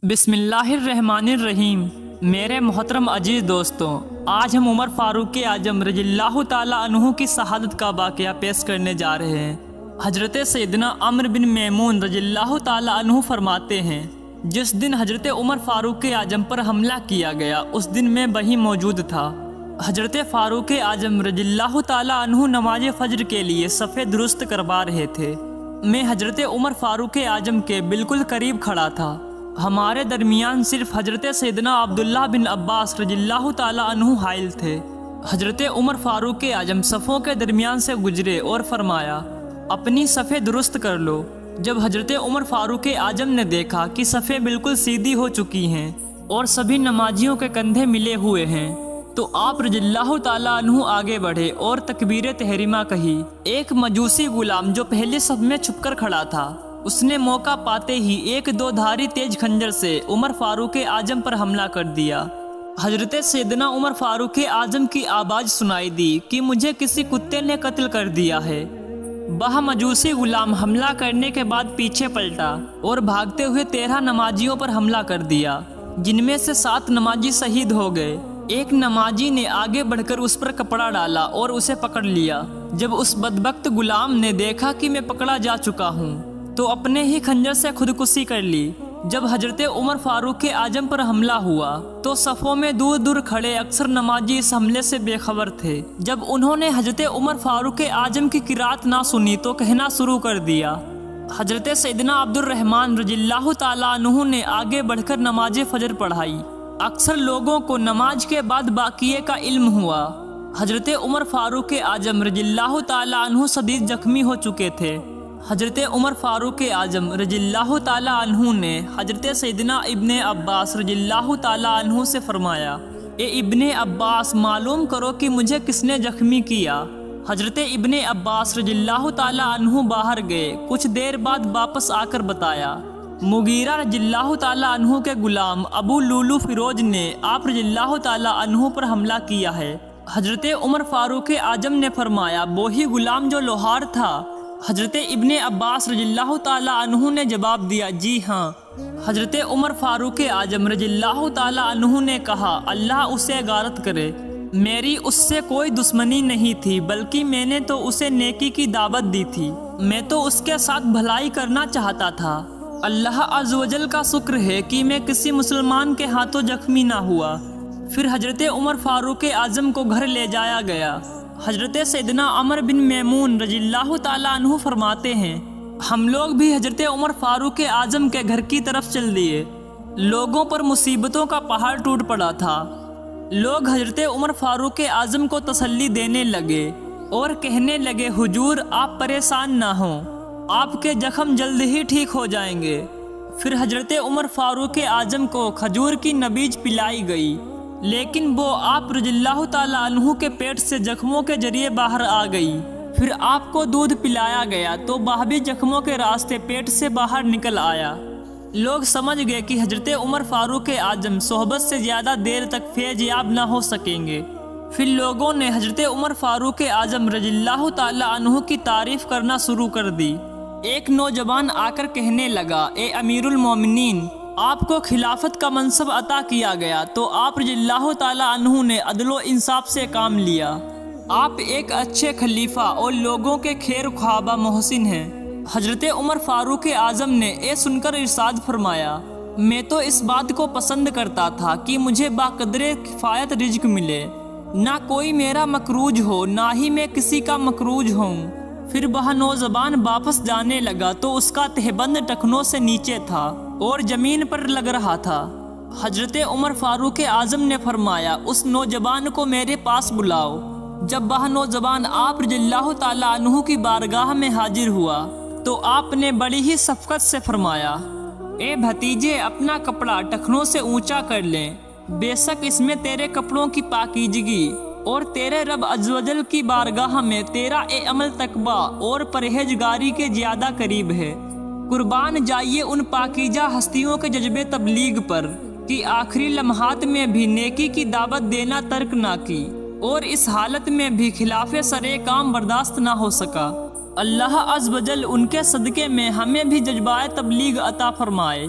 बिस्मिल्लाहिर्रहमानिर्रहीम। मेरे मोहतरम अजीज़ दोस्तों, आज हम उमर फारूक आजम रज़ियल्लाहु ताला अन्हु की शहादत का वाक़या पेश करने जा रहे हैं। हज़रत सैयदना अम्र बिन मैमून रज़ियल्लाहु ताला अन्हु फरमाते हैं, जिस दिन हज़रत उमर फारूक आजम पर हमला किया गया उस दिन मैं वहीं मौजूद था। हज़रत फारूक आजम रज़ियल्लाहु ताला अन्हु नमाज फ़ज्र के लिए सफ़े दुरुस्त करवा रहे थे। मैं हज़रत उमर फारूक आजम के बिल्कुल करीब खड़ा था। हमारे दरमियान सिर्फ हज़रत सैयदना अब्दुल्लाह बिन अब्बास रज़ियल्लाहु ताला अन्हु हाइल थे। हज़रत उमर फारूक आजम सफ़ों के दरमियान से गुजरे और फरमाया, अपनी सफ़े दुरुस्त कर लो। जब हज़रत उमर फारूक आजम ने देखा कि सफ़े बिल्कुल सीधी हो चुकी हैं और सभी नमाजियों के कंधे मिले हुए हैं, तो आप रज़ियल्लाहु ताला अन्हु आगे बढ़े और तकबीर तहरीमा कही। एक मजूसी गुलाम जो पहले सफ में छुपकर खड़ा था, उसने मौका पाते ही एक दो धारी तेज खंजर से उमर फारूक आजम पर हमला कर दिया। हजरत सैयदना उमर फारूक आजम की आवाज़ सुनाई दी कि मुझे किसी कुत्ते ने कत्ल कर दिया है। वह मजूसी गुलाम हमला करने के बाद पीछे पलटा और भागते हुए 13 नमाजियों पर हमला कर दिया, जिनमें से 7 नमाजी शहीद हो गए। एक नमाजी ने आगे बढ़कर उस पर कपड़ा डाला और उसे पकड़ लिया। जब उस बदबख्त गुलाम ने देखा कि मैं पकड़ा जा चुका हूँ, तो अपने ही खंजर से खुदकुशी कर ली। जब हजरत उमर फारूक आजम पर हमला हुआ तो सफ़ों में दूर दूर खड़े अक्सर नमाजी इस हमले से बेखबर थे। जब उन्होंने हजरत उमर फारूक आजम की किरात ना सुनी तो कहना शुरू कर दिया। हजरत सैयदना अब्दुर्रहमान रज़ियल्लाहु ताला अन्हु ने आगे बढ़कर नमाज फ़जर पढ़ाई। अक्सर लोगों को नमाज के बाद बाकिये का इल्म हुआ। हजरत उमर फारूक आजम रज़ियल्लाहु ताला अन्हु शदीद जख्मी हो चुके थे। हजरत उमर फारूक आजम रज़ियल्लाहु ताला अन्हु ने हजरत सैयदना इब्ने अब्बास रज़ियल्लाहु ताला अन्हु से फरमाया, ए इब्ने अब्बास, मालूम करो कि मुझे किसने जख्मी किया। हजरत इब्ने अब्बास रज़ियल्लाहु ताला अन्हु बाहर गए। कुछ देर बाद वापस आकर बताया, मुगीरा रज़ियल्लाहु ताला अन्हु के गुलाम अबू लूलू फिरोज ने आप रज़ियल्लाहु ताला अन्हु पर हमला किया है। हजरत उमर फारूक आजम ने फरमाया, वो ही गुलाम जो लोहार था। हजरत इब्ने अब्बास रज़ियल्लाहु ताला अन्हु ने जवाब दिया, जी हाँ। हजरत उमर फारूक आजम रज़ियल्लाहु ताला अन्हु ने कहा, अल्लाह उसे गारत करे। मेरी उससे कोई दुश्मनी नहीं थी, बल्कि मैंने तो उसे नेकी की दावत दी थी। मैं तो उसके साथ भलाई करना चाहता था। अल्लाह अज़्ज़वजल का शुक्र है कि मैं किसी मुसलमान के हाथों जख्मी ना हुआ। फिर हजरत उमर फारूक आजम को घर ले जाया गया। हजरत सैयदना अमर बिन मैमून रज़ियल्लाहु ताला अन्हु फरमाते हैं, हम लोग भी हजरत उमर फारूक आजम के घर की तरफ चल दिए। लोगों पर मुसीबतों का पहाड़ टूट पड़ा था। लोग हजरत उमर फारूक आजम को तसल्ली देने लगे और कहने लगे, हुजूर आप परेशान ना हों, आपके जख्म जल्द ही ठीक हो जाएंगे। फिर हजरत उमर फारूक आजम को खजूर की नबीज पिलाई गई, लेकिन वो आप रज़ियल्लाहु ताला अन्हु के पेट से जख्मों के जरिए बाहर आ गई। फिर आपको दूध पिलाया गया तो वह भी जख्मों के रास्ते पेट से बाहर निकल आया। लोग समझ गए कि हजरत उमर फारूक आजम सोहबत से ज़्यादा देर तक फैज़याब ना हो सकेंगे। फिर लोगों ने हजरत उमर फारूक आजम रज़ियल्लाहु ताला अन्हु की तारीफ़ करना शुरू कर दी। एक नौजवान आकर कहने लगा, ए अमीरुल मोमिनीन, आपको खिलाफत का मनसब अता किया गया तो आप रज़ियल्लाहु ताला अन्हु ने अदलो इंसाफ से काम लिया। आप एक अच्छे खलीफा और लोगों के खैर ख्वाबा मोहसिन हैं। हजरत उमर फारूक आजम ने ये सुनकर इरशाद फरमाया, मैं तो इस बात को पसंद करता था कि मुझे बाकदरे किफ़ायत रिज़्क मिले, ना कोई मेरा मकरूज हो ना ही मैं किसी का मकरूज हूँ। फिर वह नौजवान वापस जाने लगा तो उसका तहबंद टखनों से नीचे था और जमीन पर लग रहा था। हजरत उमर फारूक आजम ने फरमाया, उस नौजवान को मेरे पास बुलाओ। जब वह नौजवान आप रज़ियल्लाहु ताला अन्हु की बारगाह में हाजिर हुआ तो आपने बड़ी ही शफ़क़त से फरमाया, ए भतीजे, अपना कपड़ा टखनों से ऊंचा कर लें। बेशक इसमें तेरे कपड़ों की पाकीज़गी और तेरे रब अज़्ज़वजल की बारगाह में तेरा अमल तकवा और परहेजगारी के ज़्यादा करीब है। कुर्बान जाइए उन पाकीजा हस्तियों के जज्बे तबलीग पर कि आखिरी लम्हात में भी नेकी की दावत देना तर्क ना की और इस हालत में भी खिलाफे सरे काम बर्दाश्त ना हो सका। अल्लाह अज़्ज़वजल उनके सदक़े में हमें भी जज्बाए तबलीग अता फरमाए।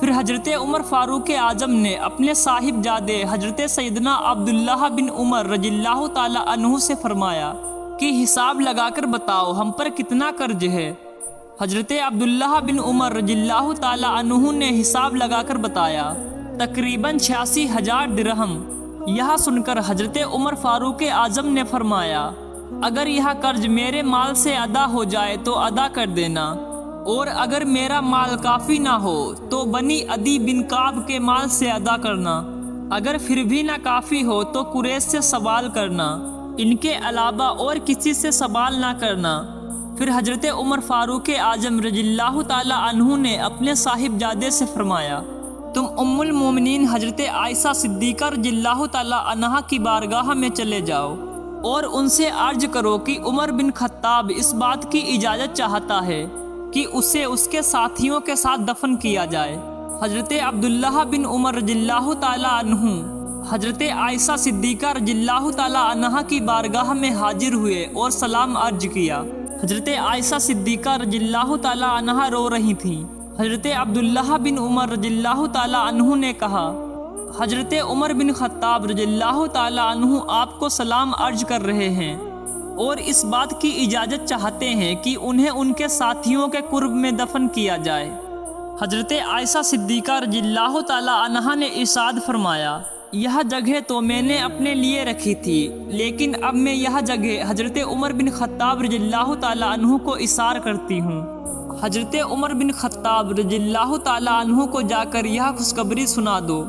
پھر حضرت عمر فاروق اعظم نے اپنے صاحبزادے حضرت سیدنا عبداللہ بن عمر رضی اللہ تعالی عنہ سے فرمایا کہ حساب لگا کر بتاؤ ہم پر کتنا قرض ہے۔ حضرت عبداللہ بن عمر رضی اللہ تعالی عنہ نے حساب لگا کر بتایا تقریباً 86,000 درہم۔ یہاں سن کر حضرت عمر فاروق اعظم نے فرمایا اگر یہ قرض میرے مال سے ادا ہو جائے تو ادا کر دینا، اور اگر میرا مال کافی نہ ہو تو بنی عدی بن کعب کے مال سے ادا کرنا، اگر پھر بھی نہ کافی ہو تو قریش سے سوال کرنا، ان کے علاوہ اور کسی سے سوال نہ کرنا۔ پھر حضرت عمر فاروق اعظم رضی اللہ تعالی عنہ نے اپنے صاحبزادے سے فرمایا تم ام المومنین حضرت عائشہ صدیقہ رضی اللہ تعالی عنہا کی بارگاہ میں چلے جاؤ اور ان سے عرض کرو کہ عمر بن خطاب اس بات کی اجازت چاہتا ہے کہ اسے اس کے ساتھیوں کے ساتھ دفن کیا جائے۔ حضرت عبداللہ بن عمر رضی اللہ تعالی عنہ حضرت عائشہ صدیقہ رضی اللہ تعالی عنہا کی بارگاہ میں حاضر ہوئے اور سلام عرض کیا۔ حضرت عائشہ صدیقہ رضی اللہ تعالی عنہا رو رہی تھیں۔ حضرت عبداللہ بن عمر رضی اللہ تعالی عنہ نے کہا حضرت عمر بن خطاب رضی اللہ تعالی عنہ آپ کو سلام عرض کر رہے ہیں اور اس بات کی اجازت چاہتے ہیں کہ انہیں ان کے ساتھیوں کے قرب میں دفن کیا جائے۔ حضرت عائشہ صدیقہ رضی اللہ تعالی عنہا نے ارشاد فرمایا یہ جگہ تو میں نے اپنے لیے رکھی تھی، لیکن اب میں یہ جگہ حضرت عمر بن خطاب رضی اللہ تعالی عنہ کو اِشارہ کرتی ہوں۔ حضرت عمر بن خطاب رضی اللہ تعالی عنہ کو جا کر یہ خوشخبری سنا دو۔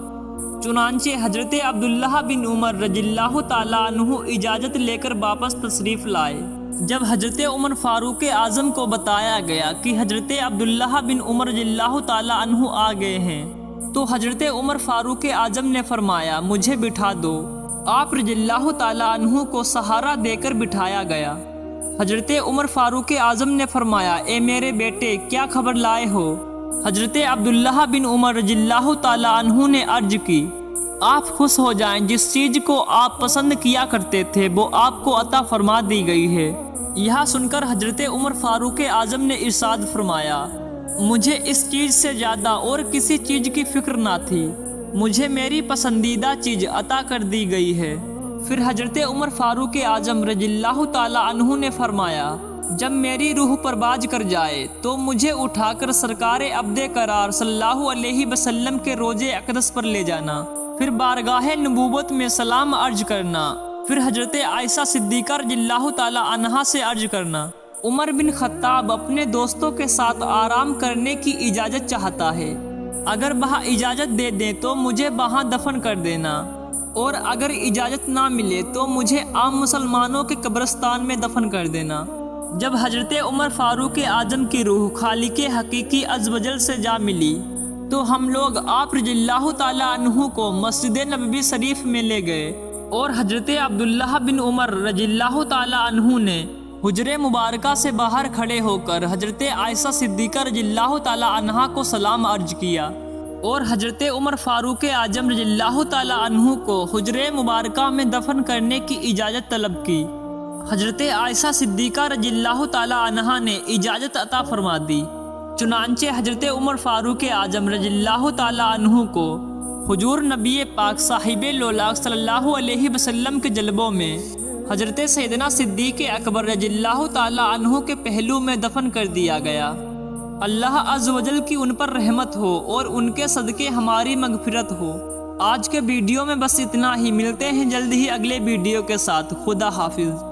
چنانچہ حضرت عبداللہ بن عمر رضی اللہ تعالی عنہ اجازت لے کر واپس تشریف لائے۔ جب حضرت عمر فاروق اعظم کو بتایا گیا کہ حضرت عبداللہ بن عمر رضی اللہ تعالی عنہ آ گئے ہیں تو حضرت عمر فاروق اعظم نے فرمایا مجھے بٹھا دو۔ آپ رضی اللہ تعالی عنہ کو سہارا دے کر بٹھایا گیا۔ حضرت عمر فاروق اعظم نے فرمایا اے میرے بیٹے کیا خبر لائے ہو؟ حضرت عبداللہ بن عمر رضی اللہ تعالی عنہ نے عرض کی آپ خوش ہو جائیں، جس چیز کو آپ پسند کیا کرتے تھے وہ آپ کو عطا فرما دی گئی ہے۔ یہ سن کر حضرت عمر فاروق اعظم نے ارشاد فرمایا مجھے اس چیز سے زیادہ اور کسی چیز کی فکر نہ تھی، مجھے میری پسندیدہ چیز عطا کر دی گئی ہے۔ پھر حضرت عمر فاروق اعظم رضی اللہ تعالی عنہ نے فرمایا جب میری روح پرواز کر جائے تو مجھے اٹھا کر سرکار عبد قرار صلی اللہ علیہ وسلم کے روضے اقدس پر لے جانا، پھر بارگاہ نبوت میں سلام عرض کرنا، پھر حضرت عائشہ صدیقہ رضی اللہ تعالی عنہا سے عرض کرنا عمر بن خطاب اپنے دوستوں کے ساتھ آرام کرنے کی اجازت چاہتا ہے، اگر وہاں اجازت دے دیں تو مجھے وہاں دفن کر دینا، اور اگر اجازت نہ ملے تو مجھے عام مسلمانوں کے قبرستان میں دفن کر دینا۔ جب حضرت عمر فاروق اعظم کی روح خالق حقیقی عز و جل سے جا ملی تو ہم لوگ آپ رضی اللہ تعالی عنہ کو مسجد نبوی شریف میں لے گئے، اور حضرت عبداللہ بن عمر رضی اللہ تعالی عنہ نے حجرے مبارکہ سے باہر کھڑے ہو کر حضرت عائشہ صدیقہ رضی اللہ تعالی عنہا کو سلام عرض کیا، اور حضرت عمر فاروق اعظم رضی اللہ تعالی عنہ کو حجرے مبارکہ میں دفن کرنے کی اجازت طلب کی۔ حضرت عائشہ صدیقہ رضی اللہ تعالی عنہا نے اجازت عطا فرما دی۔ چنانچہ حضرت عمر فاروق اعظم رضی اللہ تعالی عنہ کو حضور نبی پاک صاحب لولاق صلی اللہ علیہ وسلم کے جلبوں میں حضرت سیدنا صدیق اکبر رضی اللہ تعالی عنہ کے پہلو میں دفن کر دیا گیا۔ اللہ عز و جل کی ان پر رحمت ہو اور ان کے صدقے ہماری مغفرت ہو۔ آج کے ویڈیو میں بس اتنا ہی، ملتے ہیں جلد ہی اگلے ویڈیو کے ساتھ۔ خدا حافظ۔